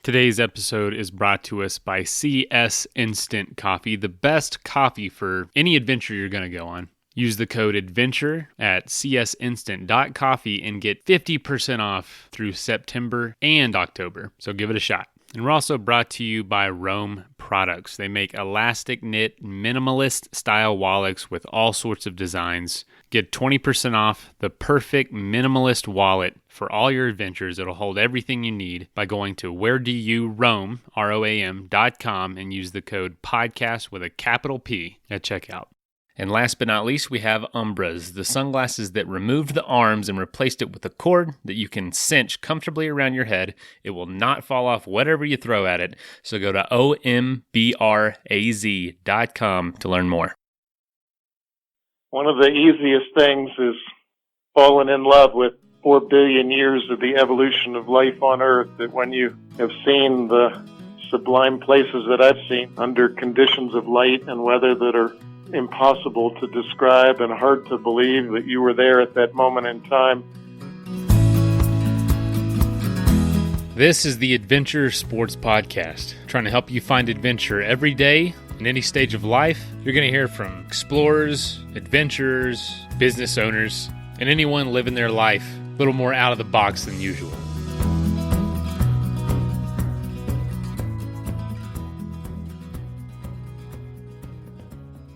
Today's episode is brought to us by CS Instant Coffee, the best coffee for any adventure you're going to go on. Use the code ADVENTURE at csinstant.coffee and get 50% off through September and October. So give it a shot. And we're also brought to you by Roam Products. They make elastic knit, minimalist style wallets with all sorts of designs. Get 20% off the perfect minimalist wallet for all your adventures. It'll hold everything you need by going to wheredouroam, ROAM.com, and use the code podcast with a capital P at checkout. And last but not least, we have Ombraz, the sunglasses that removed the arms and replaced it with a cord that you can cinch comfortably around your head. It will not fall off whatever you throw at it. So go to ombraz.com to learn more. One of the easiest things is falling in love with 4 billion years of the evolution of life on Earth, that when you have seen the sublime places that I've seen under conditions of light and weather that are impossible to describe and hard to believe that you were there at that moment in time. This is the Adventure Sports Podcast, trying to help you find adventure every day in any stage of life. You're going to hear from explorers, adventurers, business owners, and anyone living their life a little more out of the box than usual.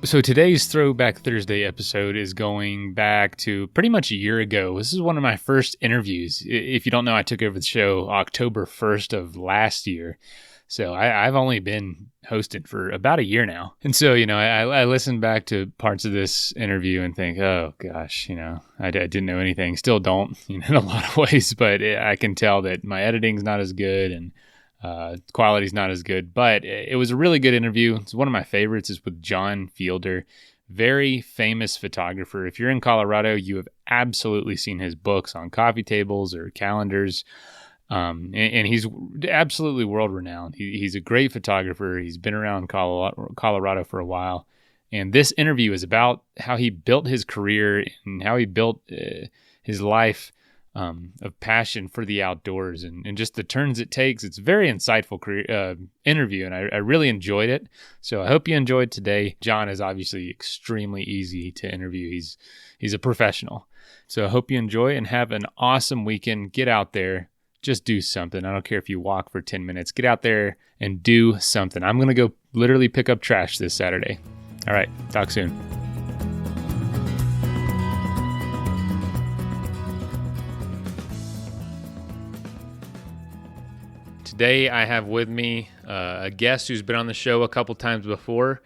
So today's Throwback Thursday episode is going back to pretty much a year ago. This is one of my first interviews. If you don't know, I took over the show October 1st of last year. So I've only been hosting for about a year now. And so, I listen back to parts of this interview and think, oh gosh, I didn't know anything. Still don't, in a lot of ways, but I can tell that my editing's not as good and quality's not as good, but it was a really good interview. It's one of my favorites. Is with John Fielder, very famous photographer. If you're in Colorado, you have absolutely seen his books on coffee tables or calendars. And he's absolutely world-renowned. He's a great photographer. He's been around Colorado for a while. And this interview is about how he built his career and how he built his life of passion for the outdoors and just the turns it takes. It's a very insightful interview, and I really enjoyed it. So I hope you enjoyed today. John is obviously extremely easy to interview. He's a professional. So I hope you enjoy and have an awesome weekend. Get out there. Just do something. I don't care if you walk for 10 minutes. Get out there and do something. I'm going to go literally pick up trash this Saturday. All right. Talk soon. Today I have with me a guest who's been on the show a couple times before.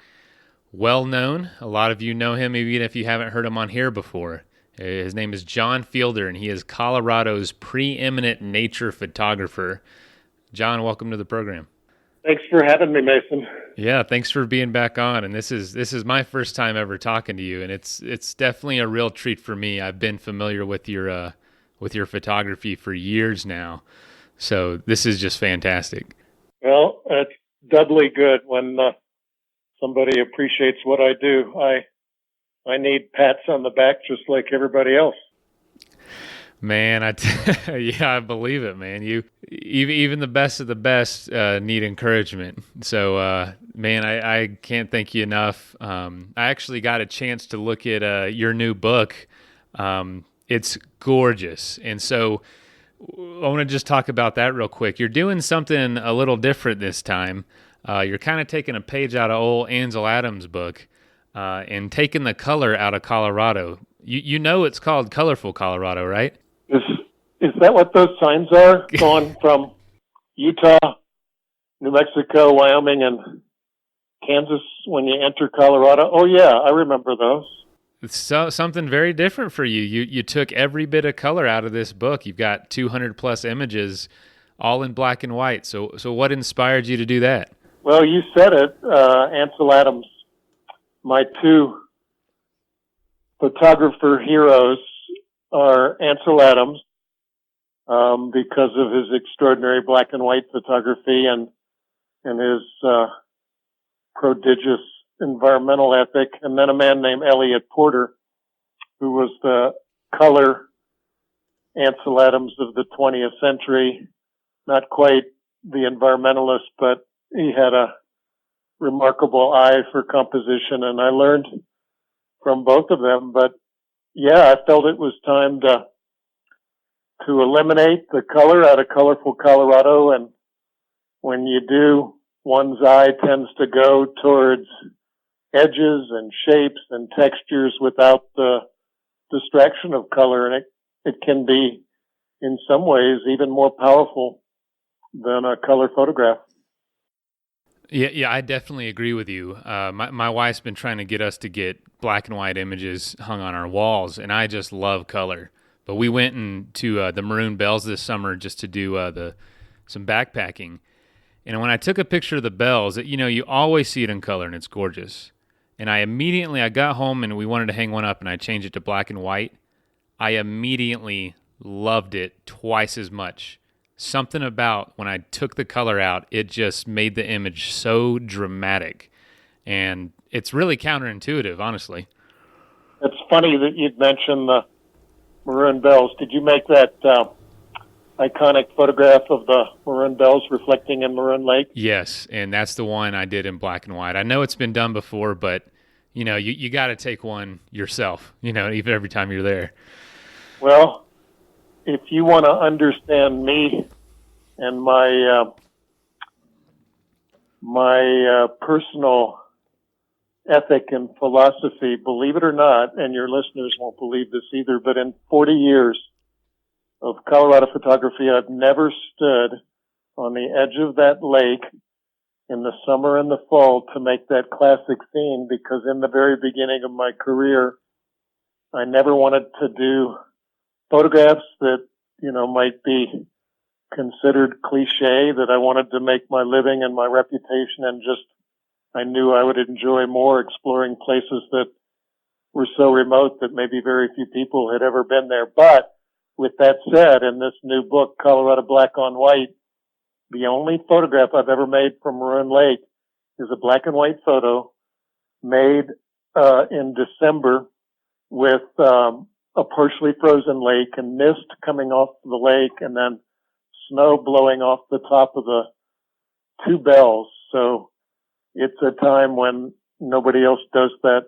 Well known. A lot of you know him, even if you haven't heard him on here before. His name is John Fielder, and he is Colorado's preeminent nature photographer. John, welcome to the program. Thanks for having me, Mason. Yeah, thanks for being back on. And this is my first time ever talking to you, and it's definitely a real treat for me. I've been familiar with your photography for years now, so this is just fantastic. Well, it's doubly good when somebody appreciates what I do. I need pats on the back just like everybody else. Man, yeah, I believe it, man. Even the best of the best need encouragement. So, man, I can't thank you enough. I actually got a chance to look at your new book. It's gorgeous. And so I want to just talk about that real quick. You're doing something a little different this time. You're kind of taking a page out of old Ansel Adams' book. And taking the color out of Colorado. You know it's called Colorful Colorado, right? Is that what those signs are? Going from Utah, New Mexico, Wyoming, and Kansas when you enter Colorado? Oh, yeah, I remember those. It's something very different for you. You took every bit of color out of this book. You've got 200-plus images, all in black and white. So what inspired you to do that? Well, you said it, Ansel Adams. My two photographer heroes are Ansel Adams, because of his extraordinary black and white photography and his prodigious environmental ethic, and then a man named Elliot Porter, who was the color Ansel Adams of the 20th century, not quite the environmentalist, but he had a remarkable eye for composition, and I learned from both of them. But yeah, I felt it was time to eliminate the color out of colorful Colorado, and when you do, one's eye tends to go towards edges and shapes and textures without the distraction of color, and it can be, in some ways, even more powerful than a color photograph. Yeah, I definitely agree with you. My wife's been trying to get us to get black and white images hung on our walls, and I just love color. But we went to the Maroon Bells this summer just to do some backpacking. And when I took a picture of the bells, you always see it in color, and it's gorgeous. And I got home, and we wanted to hang one up, and I changed it to black and white. I immediately loved it twice as much. Something about when I took the color out, it just made the image so dramatic. And it's really counterintuitive, honestly. It's funny that you'd mentioned the Maroon Bells. Did you make that iconic photograph of the Maroon Bells reflecting in Maroon Lake? Yes, and that's the one I did in black and white. I know it's been done before, but you got to take one yourself, even every time you're there. Well, if you want to understand me and my personal ethic and philosophy, believe it or not, and your listeners won't believe this either, but in 40 years of Colorado photography, I've never stood on the edge of that lake in the summer and the fall to make that classic scene, because in the very beginning of my career, I never wanted to do photographs that, might be considered cliche, that I wanted to make my living and my reputation, and I knew I would enjoy more exploring places that were so remote that maybe very few people had ever been there. But with that said, in this new book, Colorado Black on White, the only photograph I've ever made from Maroon Lake is a black and white photo made in December with a partially frozen lake and mist coming off the lake, and then snow blowing off the top of the two bells. So it's a time when nobody else does that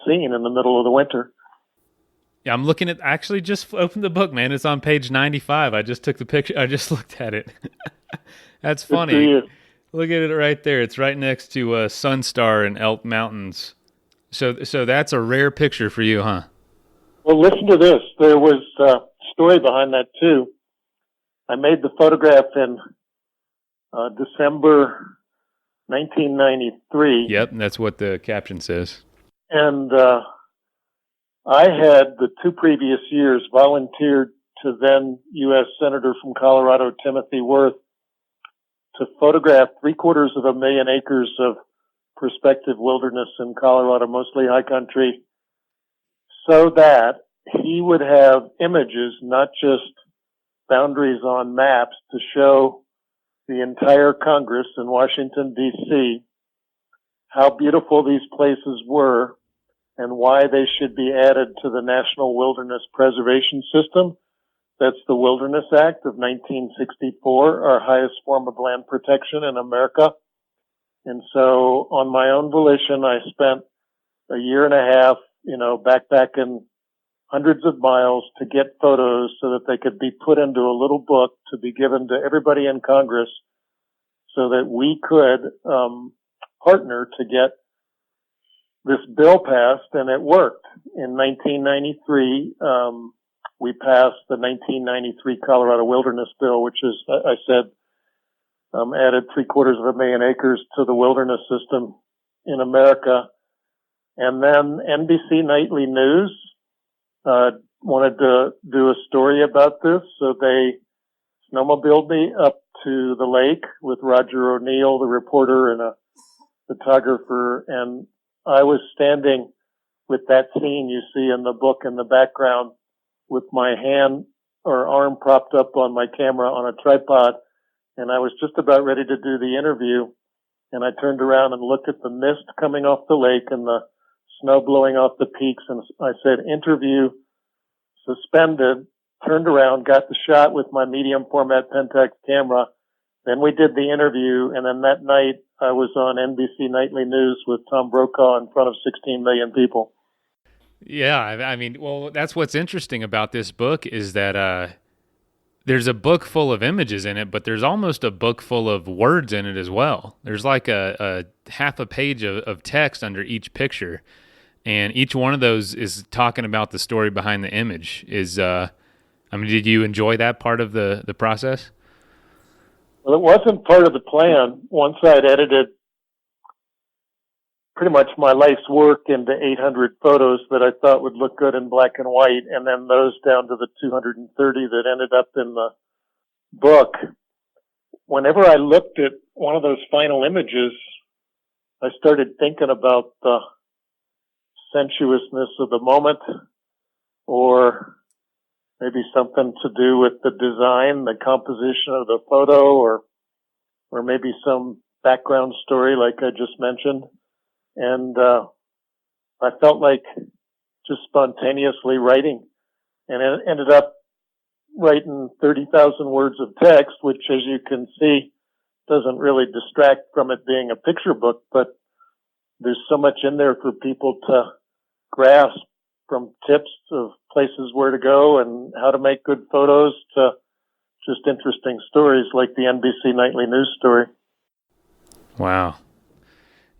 scene in the middle of the winter. Yeah, I'm looking at, actually just opened the book, man. It's on page 95. I just took the picture. I just looked at it. That's funny. Look at it right there. It's right next to Sunstar and Elk Mountains. So that's a rare picture for you, huh? Well, listen to this. There was a story behind that, too. I made the photograph in December 1993. Yep, that's what the caption says. And I had, the 2 previous years, volunteered to then U.S. Senator from Colorado, Timothy Worth, to photograph 750,000 acres of prospective wilderness in Colorado, mostly high country, so that he would have images, not just boundaries on maps, to show the entire Congress in Washington, D.C., how beautiful these places were and why they should be added to the National Wilderness Preservation System. That's the Wilderness Act of 1964, our highest form of land protection in America. And so on my own volition, I spent a year and a half, backpacking hundreds of miles to get photos so that they could be put into a little book to be given to everybody in Congress so that we could partner to get this bill passed, and it worked. In 1993, we passed the 1993 Colorado Wilderness Bill, which is, I said, added 750,000 acres to the wilderness system in America. And then NBC Nightly News wanted to do a story about this, so they snowmobiled me up to the lake with Roger O'Neill, the reporter, and a photographer, and I was standing with that scene you see in the book in the background with my hand or arm propped up on my camera on a tripod, and I was just about ready to do the interview, and I turned around and looked at the mist coming off the lake and the snow blowing off the peaks, and I said, interview suspended, turned around, got the shot with my medium format Pentax camera, Then we did the interview, and then that night I was on NBC Nightly News with Tom Brokaw in front of 16 million people. Yeah, I mean, well, that's what's interesting about this book is that there's a book full of images in it, but there's almost a book full of words in it as well. There's like a half a page of text under each picture, and each one of those is talking about the story behind the image. I mean, did you enjoy that part of the process? Well, it wasn't part of the plan. Once I'd edited pretty much my life's work into 800 photos that I thought would look good in black and white, and then those down to the 230 that ended up in the book. Whenever I looked at one of those final images, I started thinking about the sensuousness of the moment, or maybe something to do with the design, the composition of the photo, or maybe some background story like I just mentioned. And I felt like just spontaneously writing, and it ended up writing 30,000 words of text, which, as you can see, doesn't really distract from it being a picture book, but there's so much in there for people to grasp, from tips of places where to go and how to make good photos to just interesting stories like the NBC Nightly News story. Wow.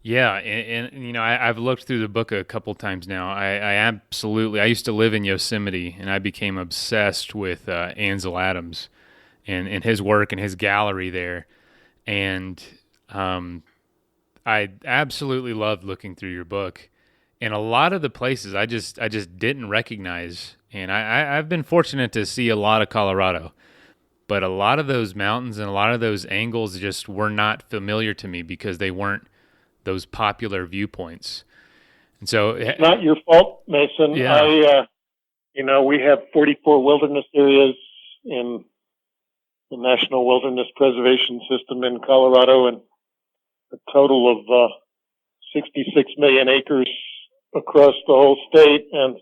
Yeah, and you know, I've looked through the book a couple times now. I used to live in Yosemite, and I became obsessed with Ansel Adams and his work and his gallery there. And I absolutely loved looking through your book. And a lot of the places I just didn't recognize. And I've been fortunate to see a lot of Colorado, but a lot of those mountains and a lot of those angles just were not familiar to me because they weren't those popular viewpoints. And so it's not your fault, Mason. Yeah. We have 44 wilderness areas in the National Wilderness Preservation System in Colorado, and a total of 66 million acres across the whole state. And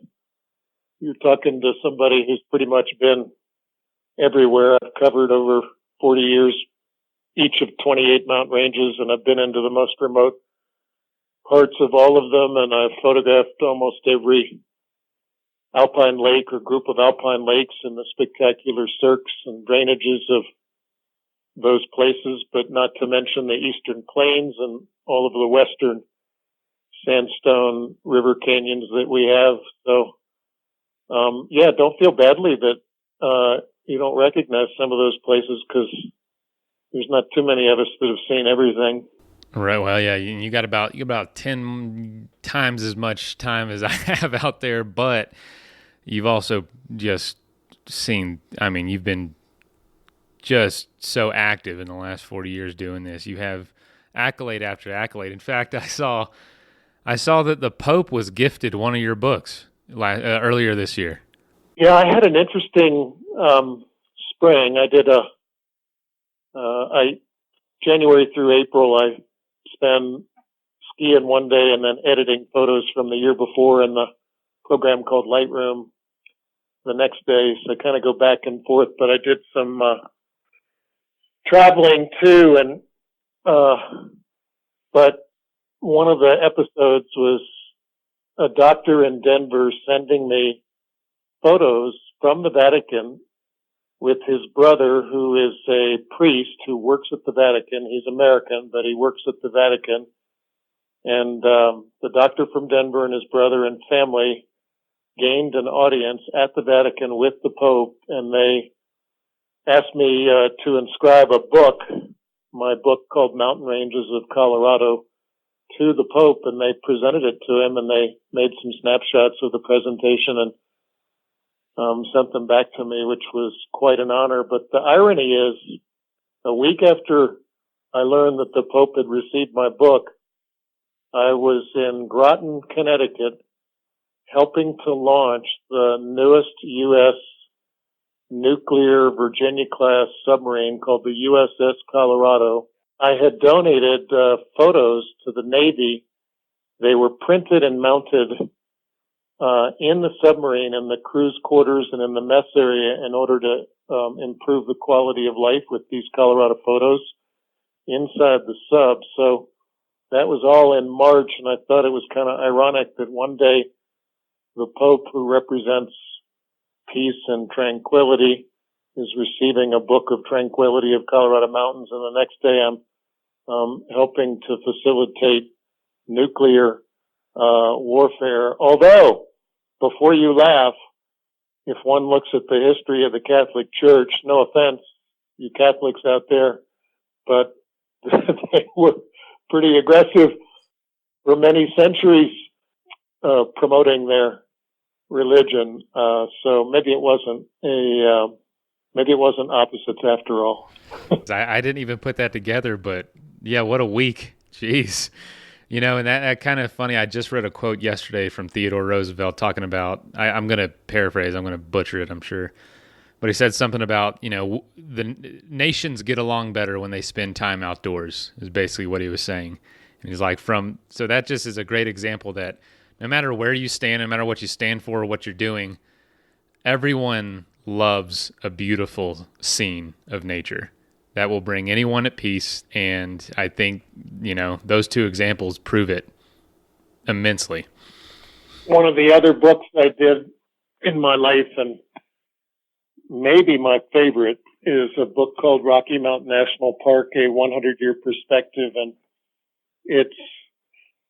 you're talking to somebody who's pretty much been everywhere. I've covered over 40 years, each of 28 mountain ranges, and I've been into the most remote parts of all of them, and I've photographed almost every alpine lake or group of alpine lakes and the spectacular cirques and drainages of those places, but not to mention the eastern plains and all of the western sandstone river canyons that we have. So, don't feel badly that you don't recognize some of those places, because there's not too many of us that have seen everything. Right. Well, yeah, you got about 10 times as much time as I have out there, but you've also just seen, I mean, you've been just so active in the last 40 years doing this. You have accolade after accolade. In fact, I saw that the Pope was gifted one of your books earlier this year. Yeah, I had an interesting spring. I did January through April, I spend skiing one day and then editing photos from the year before in the program called Lightroom the next day. So I kind of go back and forth, but I did some traveling too. And but one of the episodes was a doctor in Denver sending me photos from the Vatican with his brother, who is a priest who works at the Vatican. He's American, but he works at the Vatican. And the doctor from Denver and his brother and family gained an audience at the Vatican with the Pope, and they asked me to inscribe a book, my book called Mountain Ranges of Colorado, to the Pope, and they presented it to him, and they made some snapshots of the presentation and sent them back to me, which was quite an honor. But the irony is, a week after I learned that the Pope had received my book, I was in Groton, Connecticut, helping to launch the newest U.S. nuclear Virginia-class submarine called the USS Colorado. I had donated photos to the Navy. They were printed and mounted in the submarine, in the crew's quarters, and in the mess area in order to improve the quality of life with these Colorado photos inside the sub. So that was all in March, and I thought it was kind of ironic that one day the Pope, who represents peace and tranquility, is receiving a book of tranquility of Colorado mountains, and the next day I'm helping to facilitate nuclear warfare. Although, before you laugh, if one looks at the history of the Catholic Church, no offense, you Catholics out there, but they were pretty aggressive for many centuries promoting their religion. So maybe it wasn't opposites after all. I didn't even put that together, but yeah, what a week. Jeez. You know, and that kind of funny. I just read a quote yesterday from Theodore Roosevelt talking about, I'm going to paraphrase, I'm going to butcher it, I'm sure. But he said something about, you know, the nations get along better when they spend time outdoors, is basically what he was saying. And he's like, so that just is a great example that no matter where you stand, no matter what you stand for or what you're doing, everyone loves a beautiful scene of nature. That will bring anyone at peace, and I think, you know, those two examples prove it immensely. One of the other books I did in my life, and maybe my favorite, is a book called Rocky Mountain National Park, a 100-year perspective, and it's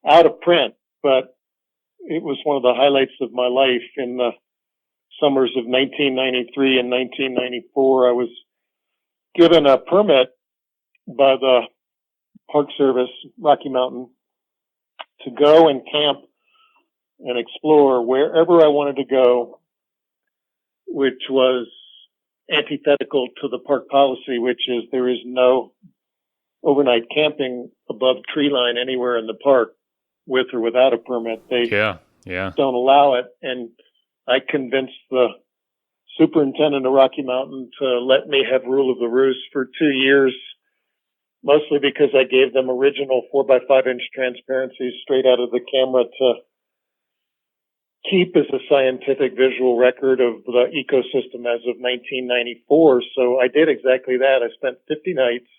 out of print, but it was one of the highlights of my life. In the summers of 1993 and 1994, I was given a permit by the Park Service, Rocky Mountain, to go and camp and explore wherever I wanted to go, which was antithetical to the park policy, which is there is no overnight camping above tree line anywhere in the park with or without a permit. They don't allow it. And I convinced the superintendent of Rocky Mountain to let me have rule of the roost for 2 years, mostly because I gave them original 4x5-inch transparencies straight out of the camera to keep as a scientific visual record of the ecosystem as of 1994. So I did exactly that. I spent 50 nights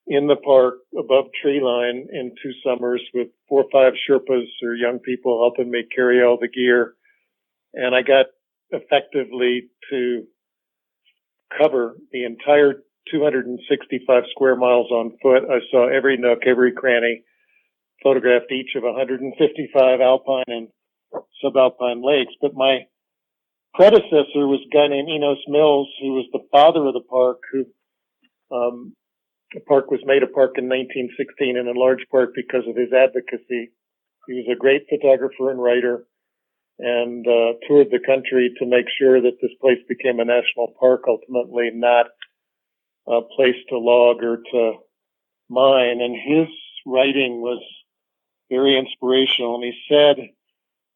in the park above tree line in 2 summers with 4 or 5 Sherpas or young people helping me carry all the gear. And I got effectively to cover the entire 265 square miles on foot. I saw every nook, every cranny, photographed each of 155 alpine and subalpine lakes. But my predecessor was a guy named Enos Mills, who was the father of the park, who the park was made a park in 1916, and in large part because of his advocacy. He was a great photographer and writer, and toured the country to make sure that this place became a national park, ultimately not a place to log or to mine. And his writing was very inspirational. And he said,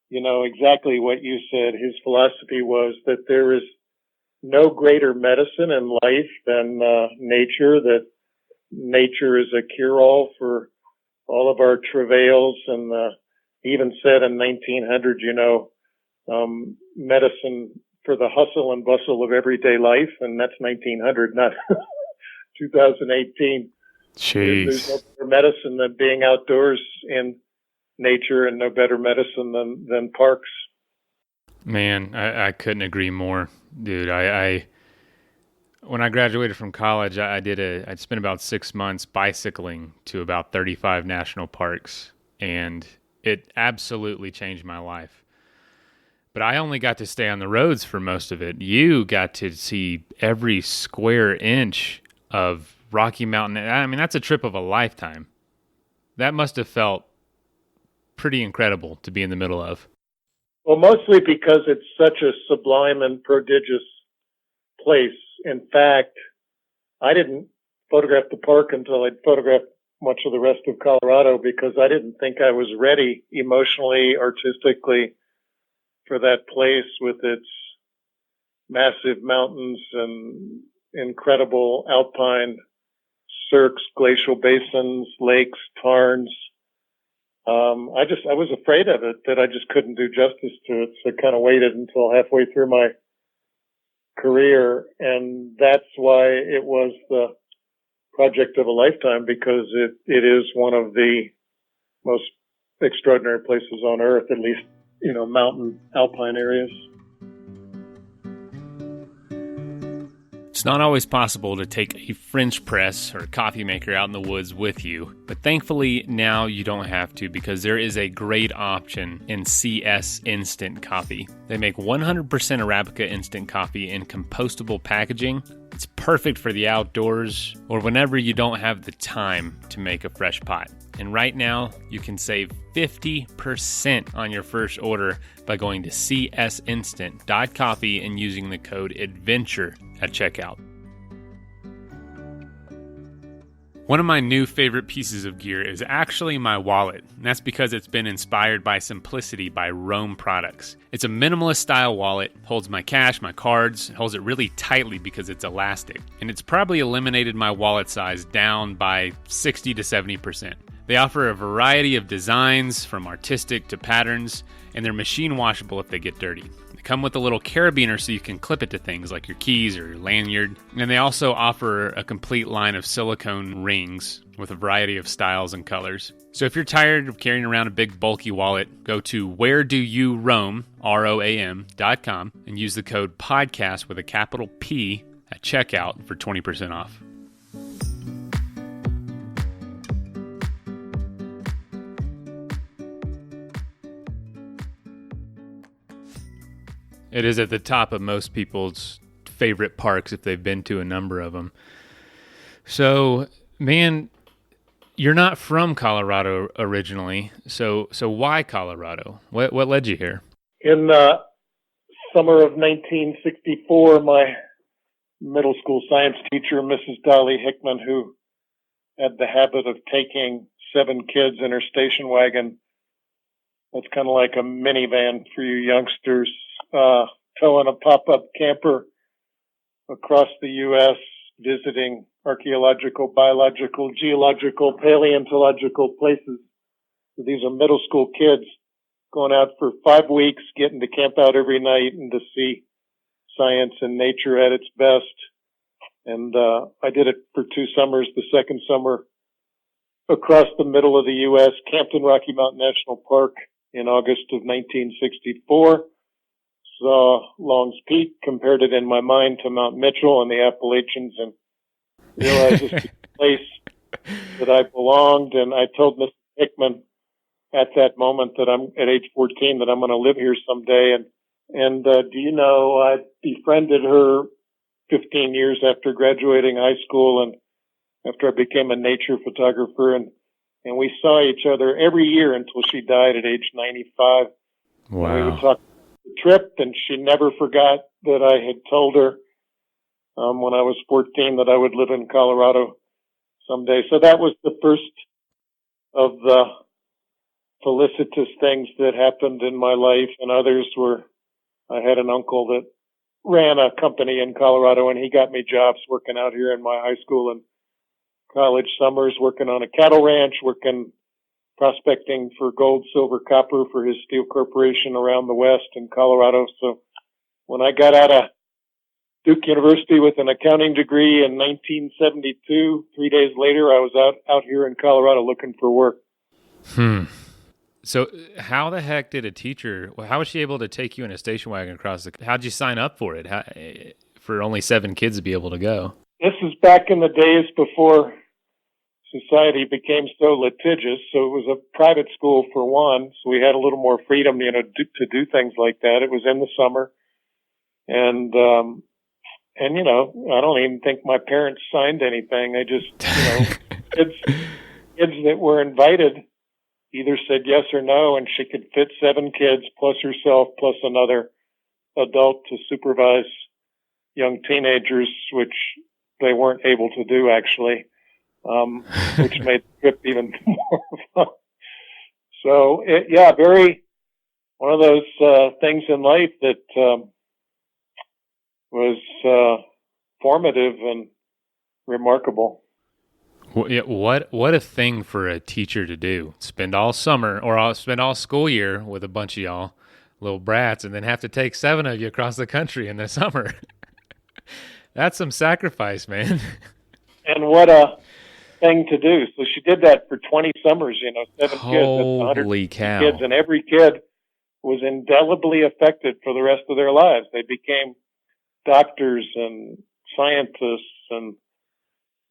you know, exactly what you said. His philosophy was that there is no greater medicine in life than nature, that nature is a cure-all for all of our travails. And he even said in 1900, you know, medicine for the hustle and bustle of everyday life, and that's 1900, not 2018. Jeez. There's no better medicine than being outdoors in nature, and no better medicine than parks. Man, I couldn't agree more, dude. I when I graduated from college, I'd spent about 6 months bicycling to about 35 national parks, and it absolutely changed my life. But I only got to stay on the roads for most of it. You got to see every square inch of Rocky Mountain. I mean, that's a trip of a lifetime. That must have felt pretty incredible to be in the middle of. Well, mostly because it's such a sublime and prodigious place. In fact, I didn't photograph the park until I'd photographed much of the rest of Colorado, because I didn't think I was ready emotionally, artistically, for that place with its massive mountains and incredible alpine cirques, glacial basins, lakes, tarns, I was afraid of it, that I just couldn't do justice to it. So I kind of waited until halfway through my career. And that's why it was the project of a lifetime, because it is one of the most extraordinary places on earth, at least, mountain alpine areas. It's not always possible to take a French press or a coffee maker out in the woods with you, but thankfully now you don't have to, because there is a great option in CS Instant Coffee. They make 100% Arabica instant coffee in compostable packaging. It's perfect for the outdoors or whenever you don't have the time to make a fresh pot. And right now, you can save 50% on your first order by going to csinstant.coffee and using the code ADVENTURE at checkout. One of my new favorite pieces of gear is actually my wallet, and that's because it's been inspired by Simplicity by Roam Products. It's a minimalist style wallet, holds my cash, my cards, holds it really tightly because it's elastic, and it's probably eliminated my wallet size down by 60 to 70%. They offer a variety of designs, from artistic to patterns, and they're machine washable if they get dirty. They come with a little carabiner so you can clip it to things like your keys or your lanyard, and they also offer a complete line of silicone rings with a variety of styles and colors. So if you're tired of carrying around a big bulky wallet, go to wheredoyouroam, ROAM.com, and use the code PODCAST with a capital P at checkout for 20% off. It is at the top of most people's favorite parks if they've been to a number of them. So, man, you're not from Colorado originally. So why Colorado? What led you here? In summer of 1964, my middle school science teacher, Mrs. Dolly Hickman, who had the habit of taking 7 kids in her station wagon, that's kind of like a minivan for you youngsters, towing a pop-up camper across the U.S., visiting archaeological, biological, geological, paleontological places. These are middle school kids going out for 5 weeks, getting to camp out every night and to see science and nature at its best. And I did it for 2 summers. The second summer across the middle of the U.S., camped in Rocky Mountain National Park in August of 1964. Saw Long's Peak, compared it in my mind to Mount Mitchell and the Appalachians, and realized this was a place that I belonged. And I told Mrs. Hickman at that moment, that I'm at age 14, that I'm going to live here someday. And do you know, I befriended her 15 years after graduating high school and after I became a nature photographer, and we saw each other every year until she died at age 95. Wow. And we would talk the trip, and she never forgot that I had told her when I was 14 that I would live in Colorado someday. So that was the first of the felicitous things that happened in my life, and others were, I had an uncle that ran a company in Colorado, and he got me jobs working out here in my high school and college summers, working on a cattle ranch, working prospecting for gold, silver, copper for his steel corporation around the West in Colorado. So when I got out of Duke University with an accounting degree in 1972, 3 days later, I was out here in Colorado looking for work. So how the heck did how was she able to take you in a station wagon across how'd you sign up for it? For only 7 kids to be able to go? This is back in the days before society became so litigious. So it was a private school for one, so we had a little more freedom, to do things like that. It was in the summer, and I don't even think my parents signed anything. They just, kids that were invited either said yes or no, and she could fit 7 kids plus herself plus another adult to supervise young teenagers, which they weren't able to do actually. Which made the trip even more fun. So, very one of those things in life that was formative and remarkable. What a thing for a teacher to do. Spend all summer or spend all school year with a bunch of y'all little brats and then have to take 7 of you across the country in the summer. That's some sacrifice, man. And what a thing to do. So she did that for 20 summers, 7 kids, that's Holy 150 cow. kids, and every kid was indelibly affected for the rest of their lives. They became doctors and scientists and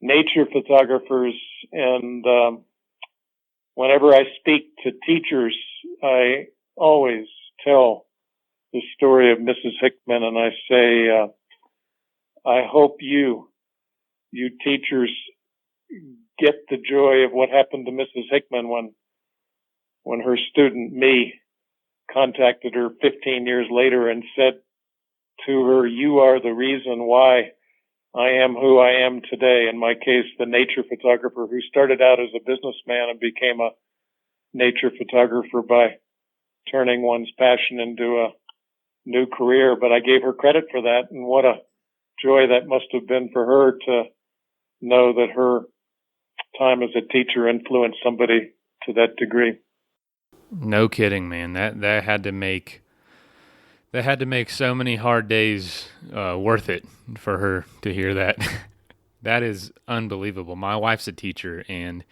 nature photographers. And whenever I speak to teachers, I always tell the story of Mrs. Hickman, and I say, I hope you teachers get the joy of what happened to Mrs. Hickman when her student, me, contacted her 15 years later and said to her, "You are the reason why I am who I am today." In my case, the nature photographer who started out as a businessman and became a nature photographer by turning one's passion into a new career. But I gave her credit for that, and what a joy that must have been for her to know that her time as a teacher influenced somebody to that degree. No kidding, man. That had to make so many hard days worth it for her to hear that. That is unbelievable. My wife's a teacher, and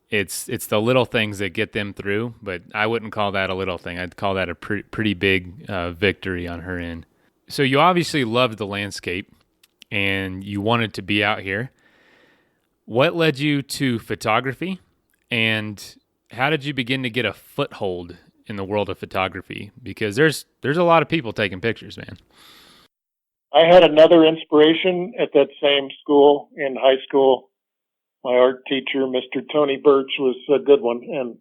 it's the little things that get them through, but I wouldn't call that a little thing. I'd call that a pretty big victory on her end. So you obviously loved the landscape, and you wanted to be out here. What led you to photography, and how did you begin to get a foothold in the world of photography? Because there's a lot of people taking pictures, man. I had another inspiration at that same school in high school. My art teacher, Mr. Tony Birch, was a good one. And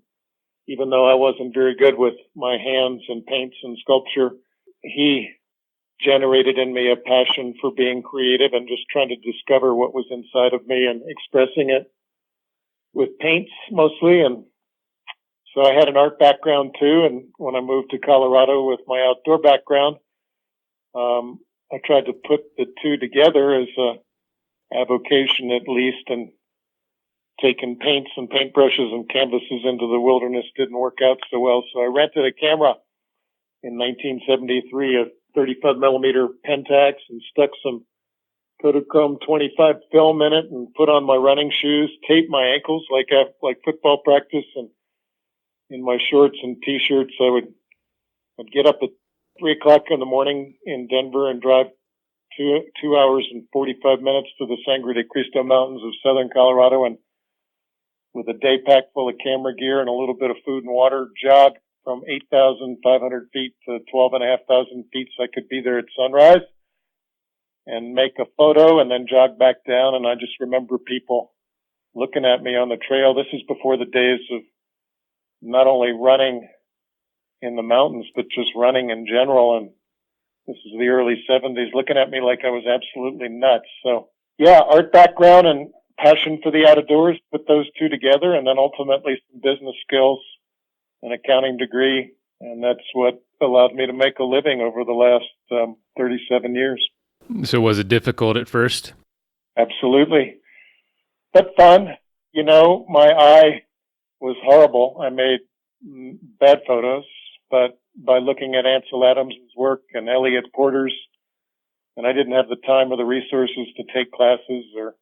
even though I wasn't very good with my hands and paints and sculpture, he generated in me a passion for being creative and just trying to discover what was inside of me and expressing it with paints mostly. And so I had an art background too. And when I moved to Colorado with my outdoor background, I tried to put the two together as a avocation at least, and taking paints and paintbrushes and canvases into the wilderness didn't work out so well. So I rented a camera in 1973, a 35 millimeter Pentax, and stuck some Kodachrome 25 film in it and put on my running shoes, taped my ankles like football practice, and in my shorts and t-shirts, I'd get up at 3 o'clock in the morning in Denver and drive 2 hours and 45 minutes to the Sangre de Cristo Mountains of southern Colorado, and with a day pack full of camera gear and a little bit of food and water, jog from 8,500 feet to 12,500 feet so I could be there at sunrise and make a photo and then jog back down. And I just remember people looking at me on the trail. This is before the days of not only running in the mountains, but just running in general. And this is the early 70s, looking at me like I was absolutely nuts. So yeah, art background and passion for the outdoors, put those two together, and then ultimately some business skills, an accounting degree. And that's what allowed me to make a living over the last 37 years. So was it difficult at first? Absolutely. But fun. My eye was horrible. I made bad photos, but by looking at Ansel Adams' work and Elliot Porter's, and I didn't have the time or the resources to take classes or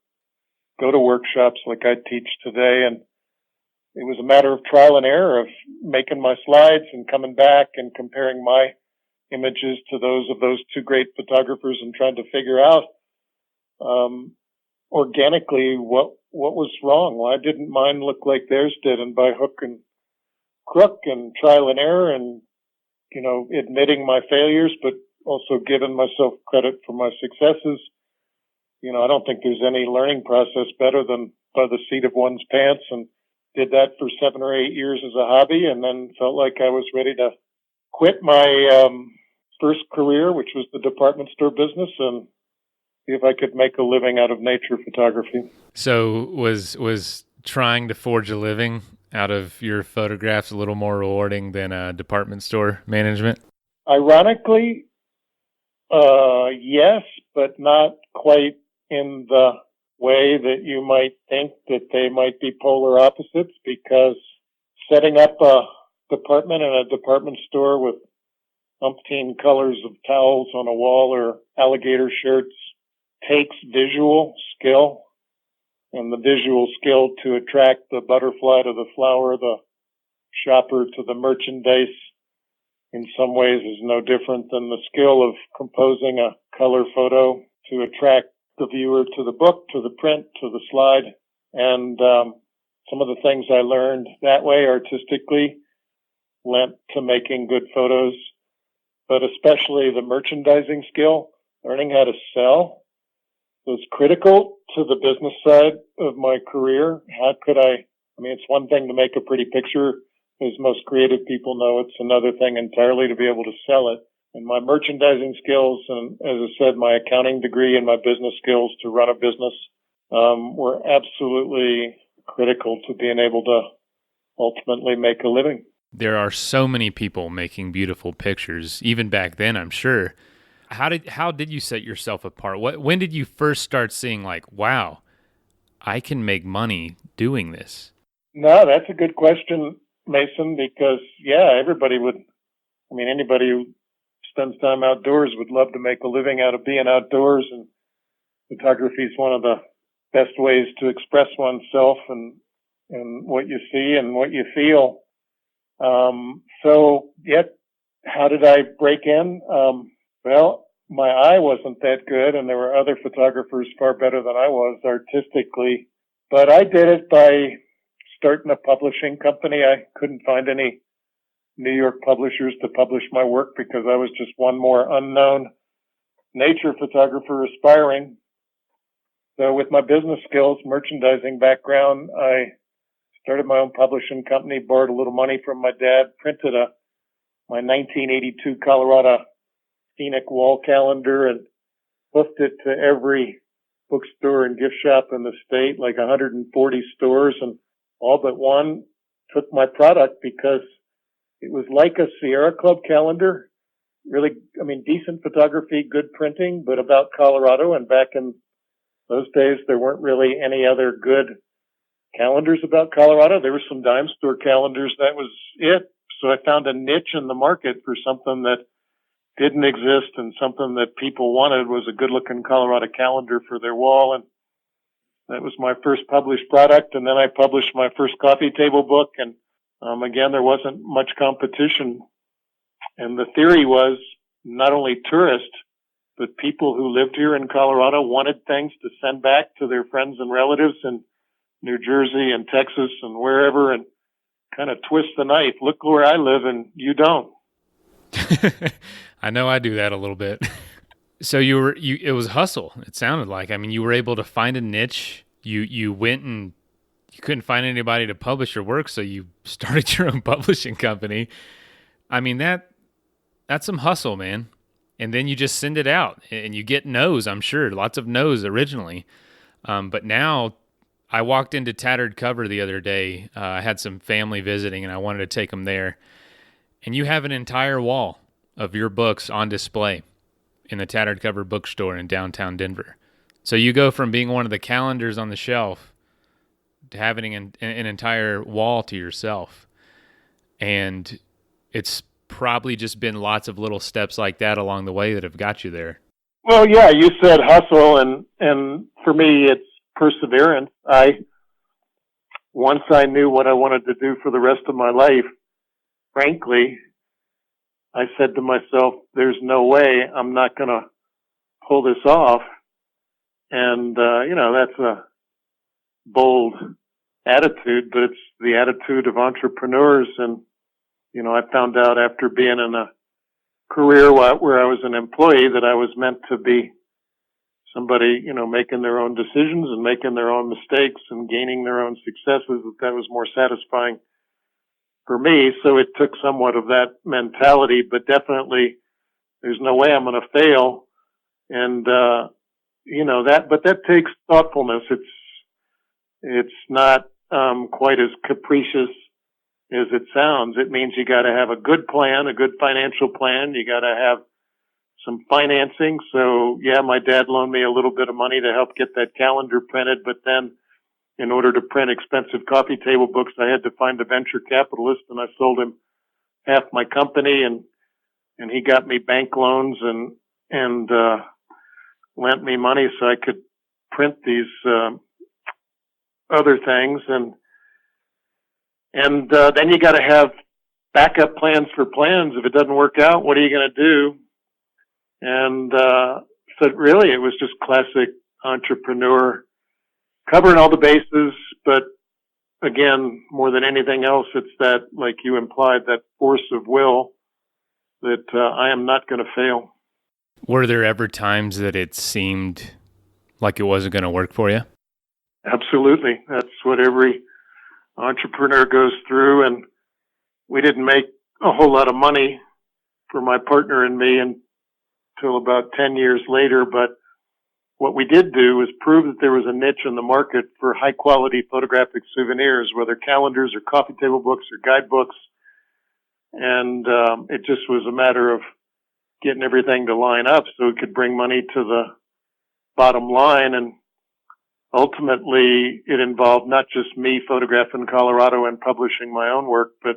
go to workshops like I teach today. And it was a matter of trial and error of making my slides and coming back and comparing my images to those of those two great photographers and trying to figure out organically what was wrong. Why didn't mine look like theirs did? And by hook and crook and trial and error and, admitting my failures, but also giving myself credit for my successes. I don't think there's any learning process better than by the seat of one's pants, and did that for 7 or 8 years as a hobby, and then felt like I was ready to quit my first career, which was the department store business, and see if I could make a living out of nature photography. So was trying to forge a living out of your photographs a little more rewarding than department store management? Ironically, yes, but not quite in the way that you might think that they might be polar opposites, because setting up a department in a department store with umpteen colors of towels on a wall or alligator shirts takes visual skill, and the visual skill to attract the butterfly to the flower, the shopper to the merchandise, in some ways is no different than the skill of composing a color photo to attract the viewer to the book, to the print, to the slide. And some of the things I learned that way artistically lent to making good photos, but especially the merchandising skill, learning how to sell, was critical to the business side of my career. How could I mean, it's one thing to make a pretty picture, as most creative people know. It's another thing entirely to be able to sell it. And my merchandising skills, and as I said, my accounting degree and my business skills to run a business were absolutely critical to being able to ultimately make a living. There are so many people making beautiful pictures, even back then, I'm sure. How did you set yourself apart? When did you first start seeing like, wow, I can make money doing this? No, that's a good question, Mason, because anybody who spends time outdoors would love to make a living out of being outdoors, and photography is one of the best ways to express oneself and what you see and what you feel. How did I break in? Well, my eye wasn't that good, and there were other photographers far better than I was artistically. But I did it by starting a publishing company. I couldn't find any New York publishers to publish my work because I was just one more unknown nature photographer aspiring. So with my business skills, merchandising background, I started my own publishing company, borrowed a little money from my dad, printed my 1982 Colorado scenic wall calendar and hoofed it to every bookstore and gift shop in the state, like 140 stores, and all but one took my product because it was like a Sierra Club calendar. Really, decent photography, good printing, but about Colorado. And back in those days, there weren't really any other good calendars about Colorado. There were some dime store calendars. That was it. So I found a niche in the market for something that didn't exist, and something that people wanted was a good-looking Colorado calendar for their wall. And that was my first published product. And then I published my first coffee table book. And again, there wasn't much competition. And the theory was not only tourists, but people who lived here in Colorado wanted things to send back to their friends and relatives in New Jersey and Texas and wherever, and kind of twist the knife. Look where I live and you don't. I know I do that a little bit. So it was hustle. It sounded like, you were able to find a niche. You went and you couldn't find anybody to publish your work, so you started your own publishing company. That's some hustle, man. And then you just send it out and you get no's, I'm sure. Lots of no's originally. But now I walked into Tattered Cover the other day. I had some family visiting and I wanted to take them there. And you have an entire wall of your books on display in the Tattered Cover bookstore in downtown Denver. So you go from being one of the calendars on the shelf to having an entire wall to yourself. And it's probably just been lots of little steps like that along the way that have got you there. Well, yeah, you said hustle, and for me, it's perseverance. Once I knew what I wanted to do for the rest of my life, frankly, I said to myself, there's no way I'm not going to pull this off. And, that's a bold attitude, but it's the attitude of entrepreneurs. And, I found out after being in a career where I was an employee that I was meant to be somebody, making their own decisions and making their own mistakes and gaining their own successes, that was more satisfying for me. So it took somewhat of that mentality, but definitely there's no way I'm going to fail. And, but that takes thoughtfulness. It's not, quite as capricious as it sounds. It means you got to have a good plan, a good financial plan. You got to have some financing. So yeah, my dad loaned me a little bit of money to help get that calendar printed. But then in order to print expensive coffee table books, I had to find a venture capitalist, and I sold him half my company, and he got me bank loans and lent me money so I could print these other things. And then you got to have backup plans for plans. If it doesn't work out, what are you going to do? And so really, it was just classic entrepreneur, covering all the bases. But again, more than anything else, it's that, like you implied, that force of will that I am not going to fail. Were there ever times that it seemed like it wasn't going to work for you? Absolutely. That's what every entrepreneur goes through. And we didn't make a whole lot of money for my partner and me until about 10 years later. But what we did do was prove that there was a niche in the market for high quality photographic souvenirs, whether calendars or coffee table books or guidebooks. And it just was a matter of getting everything to line up so it could bring money to the bottom line. And ultimately, it involved not just me photographing Colorado and publishing my own work, but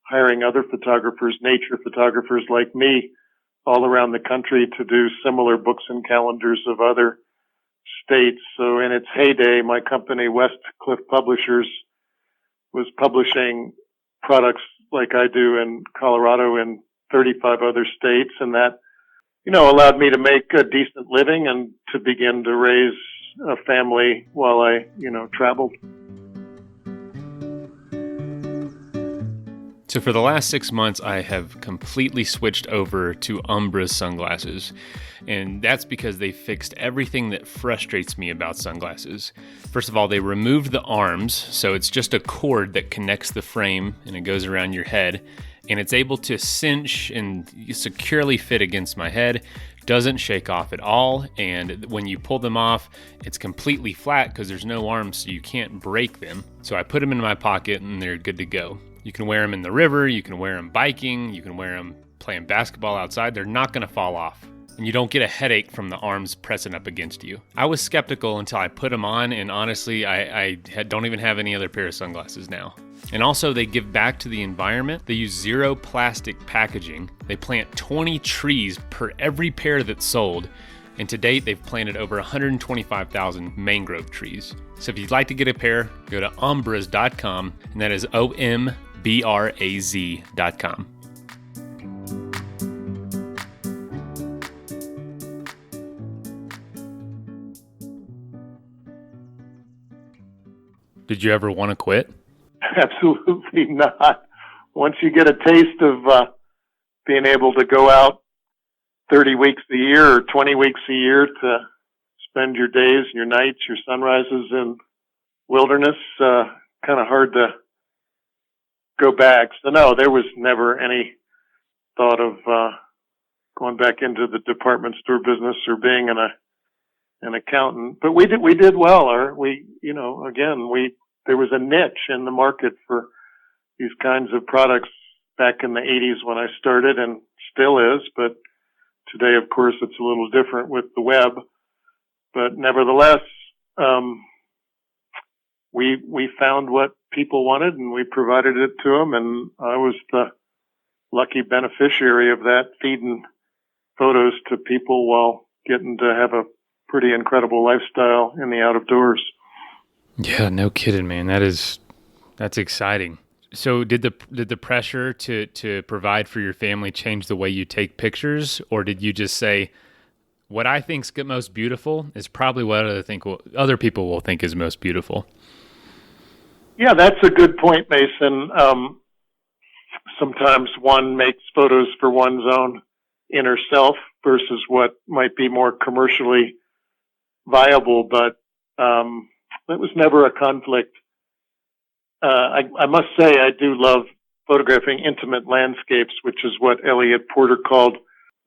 hiring other photographers, nature photographers like me, all around the country to do similar books and calendars of other states. So in its heyday, my company, West Cliff Publishers, was publishing products like I do in Colorado and 35 other states. And that, allowed me to make a decent living and to begin to raise a family while I, traveled. So for the last 6 months, I have completely switched over to Ombraz sunglasses. And that's because they fixed everything that frustrates me about sunglasses. First of all, they removed the arms, so it's just a cord that connects the frame and it goes around your head. And it's able to cinch and securely fit against my head. Doesn't shake off at all. And when you pull them off, it's completely flat because there's no arms, so you can't break them. So I put them in my pocket and they're good to go. You can wear them in the river, you can wear them biking, you can wear them playing basketball outside. They're not going to fall off. And you don't get a headache from the arms pressing up against you. I was skeptical until I put them on, and honestly, I don't even have any other pair of sunglasses now. And also, they give back to the environment. They use zero plastic packaging. They plant 20 trees per every pair that's sold. And to date, they've planted over 125,000 mangrove trees. So if you'd like to get a pair, go to ombraz.com, and that is OMBRAZ.com. Did you ever want to quit? Absolutely not. Once you get a taste of being able to go out 30 weeks a year or 20 weeks a year to spend your days, your nights, your sunrises in wilderness, kind of hard to go back. So no, there was never any thought of going back into the department store business or being an accountant. But we did well. There was a niche in the market for these kinds of products back in the 80s when I started, and still is. But today, of course, it's a little different with the web. But nevertheless, we found what people wanted, and we provided it to them. And I was the lucky beneficiary of that, feeding photos to people while getting to have a pretty incredible lifestyle in the out of doors. Yeah, no kidding, man. That's exciting. So did the pressure to provide for your family change the way you take pictures, or did you just say, what I think's most beautiful is probably what other people will think is most beautiful? Yeah, that's a good point, Mason. Sometimes one makes photos for one's own inner self versus what might be more commercially viable, but it was never a conflict. I must say I do love photographing intimate landscapes, which is what Elliot Porter called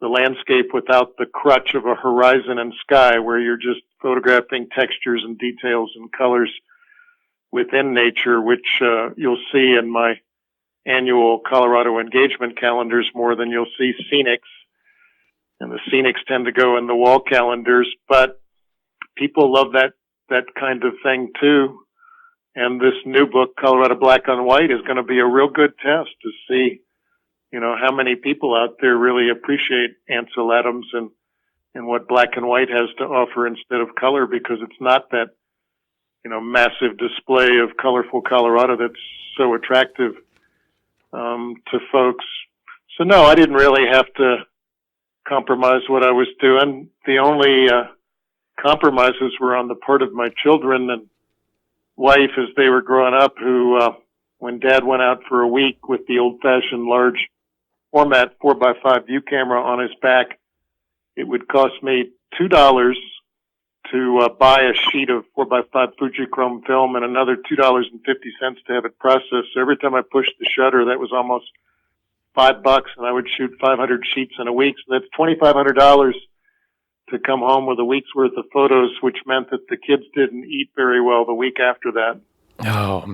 the landscape without the crutch of a horizon and sky, where you're just photographing textures and details and colors within nature, which you'll see in my annual Colorado engagement calendars more than you'll see scenics. and the scenics tend to go in the wall calendars, but people love that kind of thing too. And this new book, Colorado Black on White, is going to be a real good test to see, how many people out there really appreciate Ansel Adams and what black and white has to offer instead of color, because it's not that, massive display of colorful Colorado that's so attractive to folks. So no, I didn't really have to compromise what I was doing. The only compromises were on the part of my children and wife as they were growing up, who, when Dad went out for a week with the old-fashioned large format 4x5 view camera on his back, it would cost me $2 to buy a sheet of 4x5 Fujichrome film and another $2.50 to have it processed. So every time I pushed the shutter, that was almost $5, and I would shoot 500 sheets in a week. So that's $2,500 to come home with a week's worth of photos, which meant that the kids didn't eat very well the week after that. Oh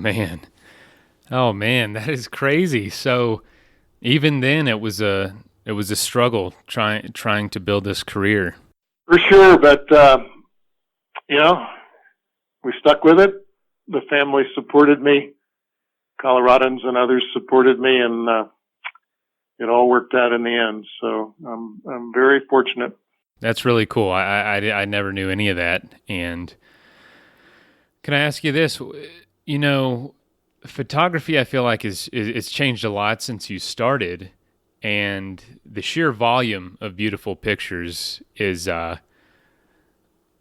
man, that is crazy. So even then, it was a struggle trying to build this career. For sure, but we stuck with it. The family supported me. Coloradans and others supported me, and it all worked out in the end. So I'm very fortunate. That's really cool. I never knew any of that. And can I ask you this? Photography, I feel like it's changed a lot since you started, and the sheer volume of beautiful pictures is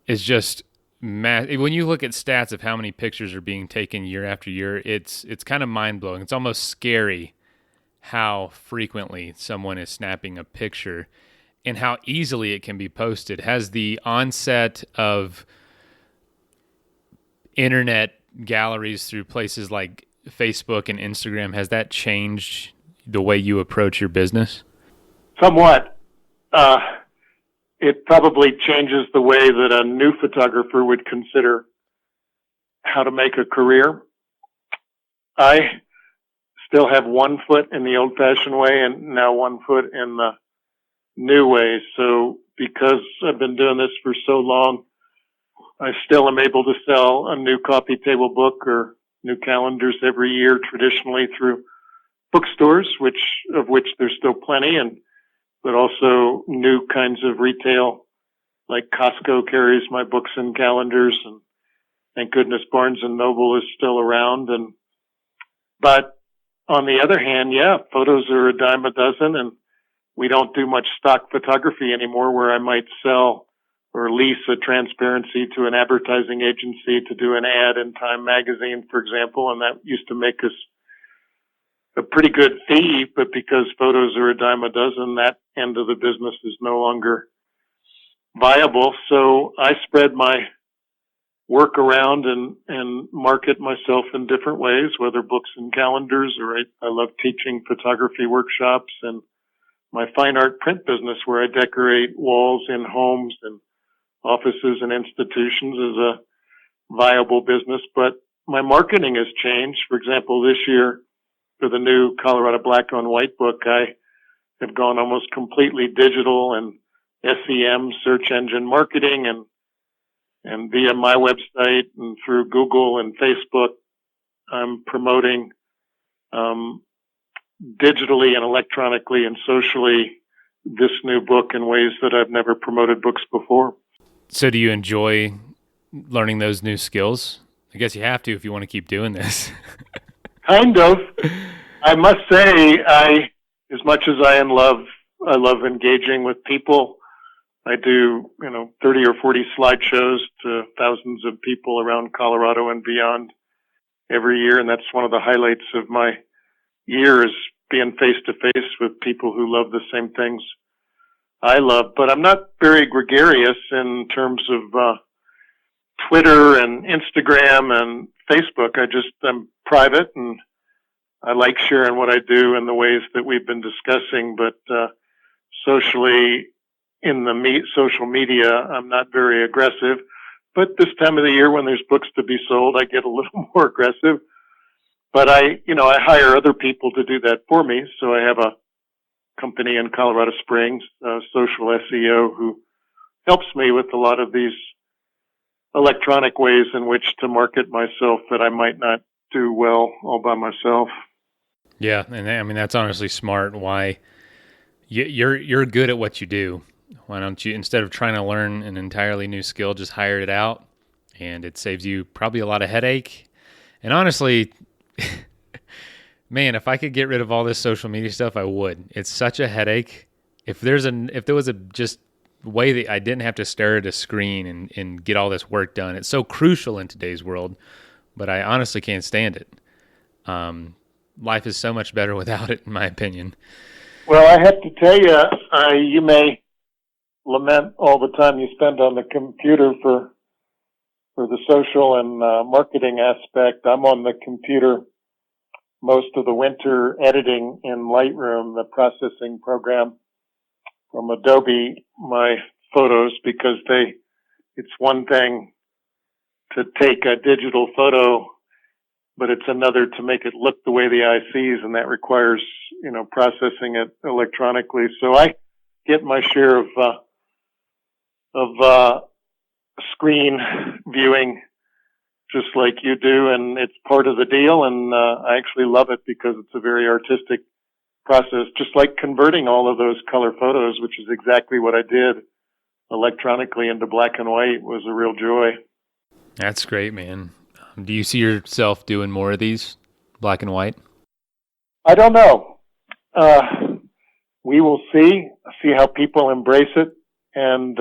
just massive. When you look at stats of how many pictures are being taken year after year, it's kind of mind blowing. It's almost scary how frequently someone is snapping a picture and how easily it can be posted. Has the onset of internet galleries through places like Facebook and Instagram, has that changed the way you approach your business? Somewhat. It probably changes the way that a new photographer would consider how to make a career. I still have one foot in the old-fashioned way and now one foot in the new way. So because I've been doing this for so long, I still am able to sell a new coffee table book or new calendars every year, traditionally through bookstores, of which there's still plenty, but also new kinds of retail, like Costco carries my books and calendars, and thank goodness Barnes and Noble is still around. But on the other hand, photos are a dime a dozen, and we don't do much stock photography anymore, where I might sell or lease a transparency to an advertising agency to do an ad in Time magazine, for example, and that used to make us a pretty good fee, but because photos are a dime a dozen, that end of the business is no longer viable. So I spread my work around and market myself in different ways, whether books and calendars, or I love teaching photography workshops, and my fine art print business, where I decorate walls in homes and offices and institutions, is a viable business. But my marketing has changed. For example, this year, for the new Colorado Black on White book, I have gone almost completely digital and SEM, search engine marketing, and via my website and through Google and Facebook, I'm promoting digitally and electronically and socially this new book in ways that I've never promoted books before. So do you enjoy learning those new skills? I guess you have to if you want to keep doing this. Kind of. I must say, as much as I love engaging with people. I do, 30 or 40 slideshows to thousands of people around Colorado and beyond every year. And that's one of the highlights of my year, is being face to face with people who love the same things I love. But I'm not very gregarious in terms of Twitter and Instagram and Facebook. I'm private, and I like sharing what I do in the ways that we've been discussing, but socially, in the social media, I'm not very aggressive. But this time of the year, when there's books to be sold, I get a little more aggressive. But I hire other people to do that for me. So I have a company in Colorado Springs, Social SEO, who helps me with a lot of these electronic ways in which to market myself that I might not do well all by myself. Yeah, and I mean that's honestly smart. Why you're good at what you do. Why don't you, instead of trying to learn an entirely new skill, just hire it out, and it saves you probably a lot of headache. And honestly, man, if I could get rid of all this social media stuff, I would. It's such a headache. If there was a just way that I didn't have to stare at a screen and get all this work done, it's so crucial in today's world. But I honestly can't stand it. Life is so much better without it, in my opinion. Well, I have to tell you, you may lament all the time you spend on the computer for the social and marketing aspect. I'm on the computer most of the winter editing in Lightroom, the processing program from Adobe, my photos, because it's one thing to take a digital photo, but it's another to make it look the way the eye sees, and that requires, processing it electronically. So I get my share of screen viewing just like you do, and it's part of the deal, and I actually love it because it's a very artistic process, just like converting all of those color photos, which is exactly what I did electronically into black and white, was a real joy. That's great, man. Do you see yourself doing more of these, black and white? I don't know. We will see how people embrace it. And,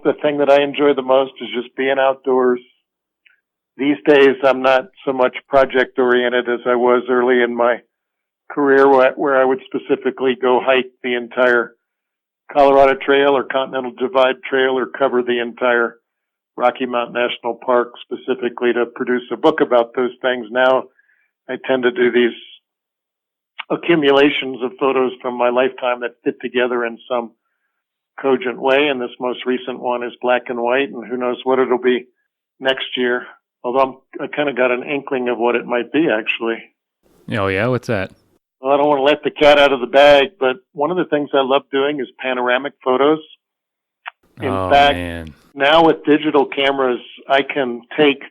the thing that I enjoy the most is just being outdoors. These days, I'm not so much project oriented as I was early in my career, where I would specifically go hike the entire Colorado Trail or Continental Divide Trail or cover the entire Rocky Mountain National Park specifically to produce a book about those things. Now I tend to do these accumulations of photos from my lifetime that fit together in some cogent way, and this most recent one is black and white, and who knows what it'll be next year. Although I kind of got an inkling of what it might be, actually. Oh, yeah? What's that? Well, I don't want to let the cat out of the bag, but one of the things I love doing is panoramic photos. In fact, man. Now with digital cameras, I can take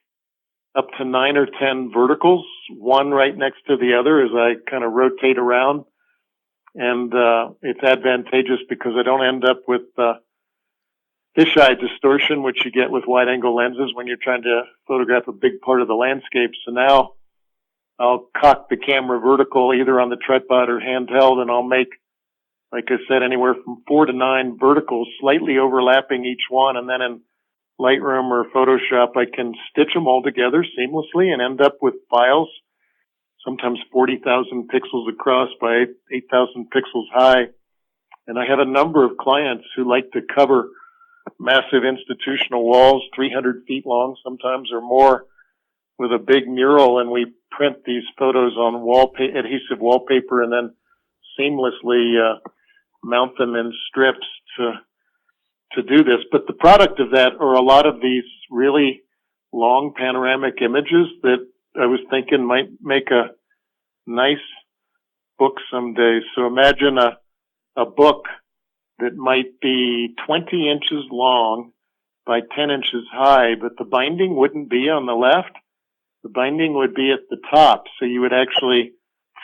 up to 9 or 10 verticals, one right next to the other as I kind of rotate around. And it's advantageous because I don't end up with fisheye distortion, which you get with wide-angle lenses when you're trying to photograph a big part of the landscape. So now I'll cock the camera vertical either on the tripod or handheld, and I'll make, like I said, anywhere from 4 to 9 verticals, slightly overlapping each one. And then in Lightroom or Photoshop, I can stitch them all together seamlessly and end up with files, sometimes 40,000 pixels across by 8,000 pixels high. And I have a number of clients who like to cover massive institutional walls, 300 feet long sometimes or more, with a big mural, and we print these photos on adhesive wallpaper and then seamlessly mount them in strips to do this. But the product of that are a lot of these really long panoramic images that I was thinking might make a nice book someday. So imagine a book that might be 20 inches long by 10 inches high, but the binding wouldn't be on the left. The binding would be at the top. So you would actually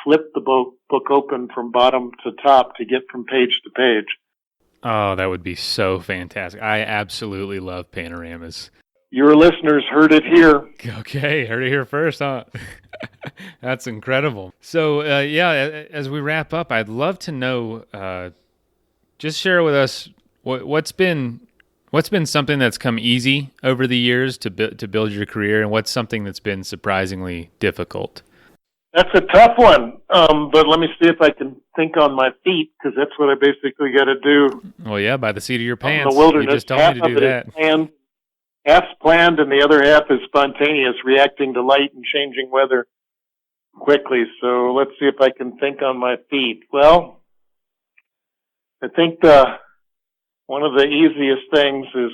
flip the book open from bottom to top to get from page to page. Oh, that would be so fantastic. I absolutely love panoramas. Your listeners heard it here. Okay, heard it here first, huh? That's incredible. So, as we wrap up, I'd love to know, just share with us what's been something that's come easy over the years to build your career, and what's something that's been surprisingly difficult. That's a tough one, but let me see if I can think on my feet, because that's what I basically got to do. Well, yeah, by the seat of your pants. The wilderness. You just told me to do that. Half's planned, and the other half is spontaneous, reacting to light and changing weather quickly. So let's see if I can think on my feet. Well, I think one of the easiest things is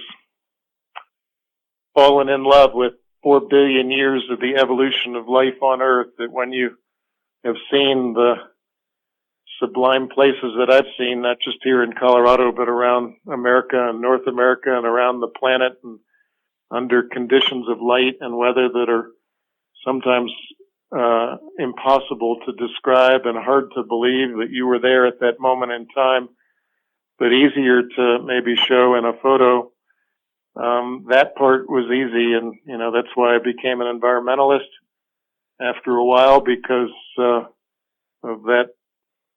falling in love with 4 billion years of the evolution of life on Earth, that when you have seen the sublime places that I've seen, not just here in Colorado, but around America and North America and around the planet, and under conditions of light and weather that are sometimes impossible to describe and hard to believe that you were there at that moment in time, but easier to maybe show in a photo. That part was easy, and that's why I became an environmentalist after a while, because of that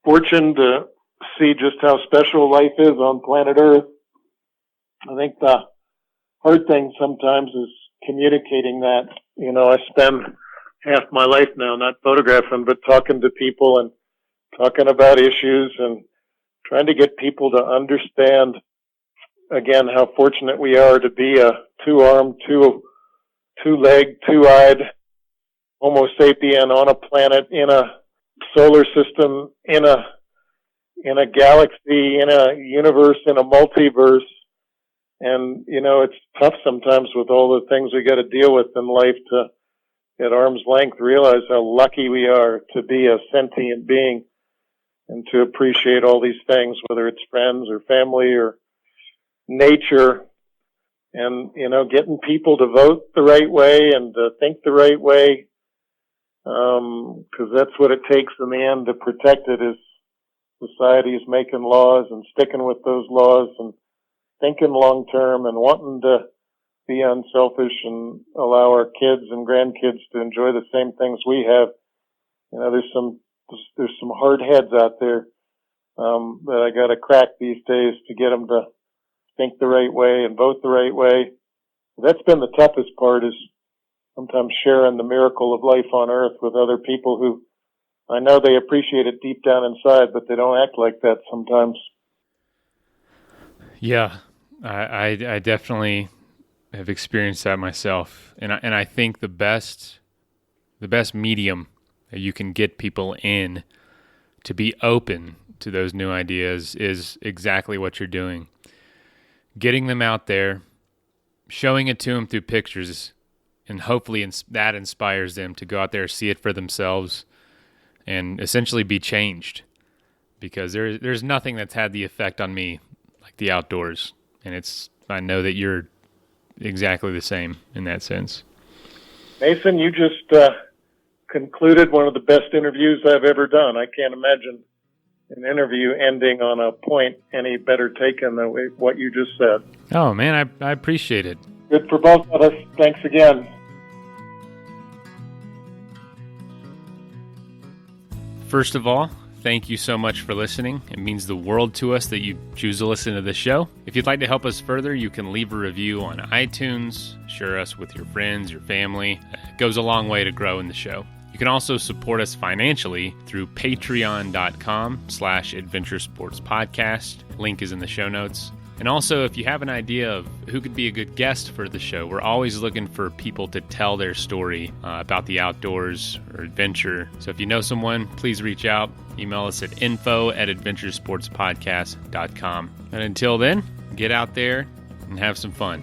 fortune to see just how special life is on planet Earth. I think the hard thing sometimes is communicating that. I spend half my life now not photographing, but talking to people and talking about issues and trying to get people to understand, again, how fortunate we are to be a two-armed, two-legged, two-eyed Homo sapien on a planet, in a solar system, in a galaxy, in a universe, in a multiverse. And, it's tough sometimes with all the things we got to deal with in life to, at arm's length, realize how lucky we are to be a sentient being and to appreciate all these things, whether it's friends or family or nature. And, getting people to vote the right way and to think the right way, because that's what it takes in the end to protect it, is society is making laws and sticking with those laws and thinking long term and wanting to be unselfish and allow our kids and grandkids to enjoy the same things we have. There's some hard heads out there that I got to crack these days to get them to think the right way and vote the right way. That's been the toughest part, is sometimes sharing the miracle of life on Earth with other people who I know they appreciate it deep down inside, but they don't act like that sometimes. Yeah, I definitely have experienced that myself, and I think the best medium that you can get people in to be open to those new ideas is exactly what you're doing. Getting them out there, showing it to them through pictures, and hopefully that inspires them to go out there, see it for themselves, and essentially be changed. Because there's nothing that's had the effect on me like the outdoors, and I know that you're exactly the same in that sense. Mason, you just concluded one of the best interviews I've ever done. I can't imagine an interview ending on a point any better taken than what you just said. Oh, man, I appreciate it. Good for both of us. Thanks again. First of all, thank you so much for listening. It means the world to us that you choose to listen to this show. If you'd like to help us further, you can leave a review on iTunes, share us with your friends, your family. It goes a long way to grow in the show. You can also support us financially through patreon.com/adventuresportspodcast. Link is in the show notes. And also, if you have an idea of who could be a good guest for the show, we're always looking for people to tell their story about the outdoors or adventure. So if you know someone, please reach out. Email us at info@adventuresportspodcast.com. And until then, get out there and have some fun.